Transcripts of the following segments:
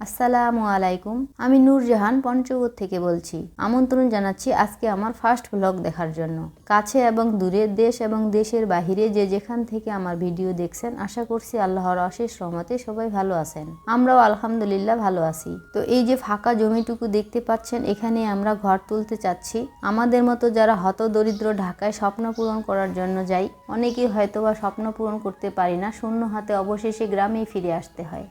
আসসালামু আলাইকুম। আমি নূরজাহান পঞ্চগড় থেকে বলছি। আমন্ত্রণ জানাচ্ছি আজকে আমার ফার্স্ট ব্লগ দেখার জন্য। কাছে এবং দূরে, দেশ এবং দেশের বাহিরে যে যেখান থেকে আমার ভিডিও দেখছেন, আশা করছি আল্লাহর অশেষ রহমতে সবাই ভালো আছেন। আমরাও আলহামদুলিল্লাহ ভালো আছি। তো এই যে ফাঁকা জমিটুকু দেখতে পাচ্ছেন, এখানে আমরা ঘর তুলতে চাচ্ছি। আমাদের মতো যারা হতদরিদ্র ঢাকায় স্বপ্ন পূরণ করার জন্য যাই, অনেকেই হয়তোবা স্বপ্ন পূরণ করতে পারি না, শূন্য হাতে অবশেষে গ্রামেই ফিরে আসতে হয়।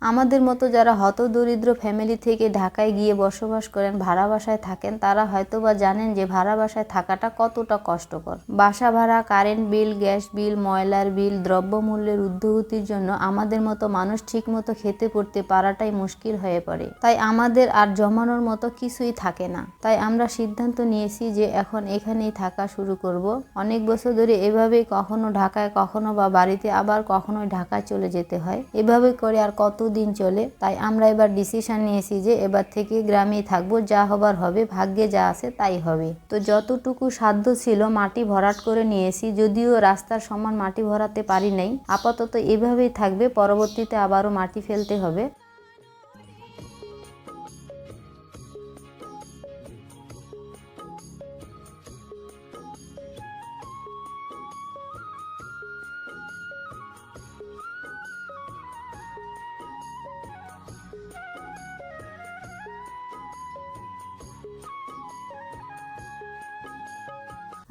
আমাদের মতো যারা হতদরিদ্র ফ্যামিলি থেকে ঢাকায় গিয়ে বসবাস করেন, ভাড়া বাসায় থাকেন, তারা হয়তোবা জানেন যে ভাড়া বাসায় থাকাটা কতটা কষ্টকর। বাসা ভাড়া, কারেন্ট বিল, গ্যাস বিল, ময়লার বিল, দ্রব্যমূল্যের ঊর্ধ্বগতির জন্য আমাদের মতো মানুষ ঠিকমতো খেতে পড়তে পারাটাই মুশকিল হয়ে পড়ে। তাই আমাদের আর জমানোর মতো কিছুই থাকে না। তাই আমরা সিদ্ধান্ত নিয়েছি যে এখন এখানেই থাকা শুরু করব। অনেক বছর ধরে এভাবেই কখনো ঢাকায়, কখনো বা বাড়িতে, আবার কখনোই ঢাকায় চলে যেতে হয়। এভাবে করে আর কত দিন চলে। তাই আমরা এবার ডিসিশন নিয়েছি যে এবার থেকে গ্রামেই থাকবো, যা হবার হবে, ভাগ্যে যা আছে তাই হবে। তো যতটুকু সাধ্য ছিল মাটি ভরাট করে নিয়েছি, যদিও রাস্তার সমান মাটি ভরাতে পারি নাই। আপাতত এভাবেই থাকবে, পরবর্তীতে আবারও মাটি ফেলতে হবে।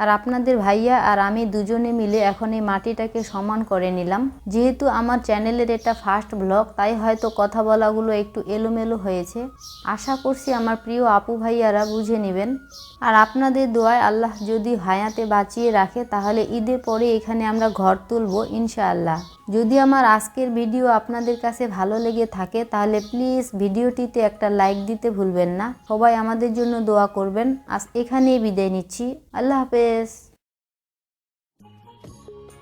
আর আপনাদের ভাইয়া আর আমি দুজনে মিলে এখন এই মাটিটাকে সমান করে নিলাম। যেহেতু আমার চ্যানেলের এটা ফার্স্ট ব্লগ, তাই হয়তো কথা বলাগুলো একটু এলোমেলো হয়েছে। আশা করছি আমার প্রিয় আপু ভাইয়ারা বুঝে নেবেন। আর আপনাদের দোয়ায় আল্লাহ যদি হায়াতে বাঁচিয়ে রাখে, তাহলে ঈদের পরে এখানে আমরা ঘর তুলবো ইনশাআল্লাহ। যদি আমার আজকের ভিডিও আপনাদের কাছে ভালো লেগে থাকে, তাহলে প্লিজ ভিডিওটিতে একটা লাইক দিতে ভুলবেন না। সবাই আমাদের জন্য দোয়া করবেন। আজ এখানেই বিদায় নিচ্ছি। আল্লাহ হাফেজ।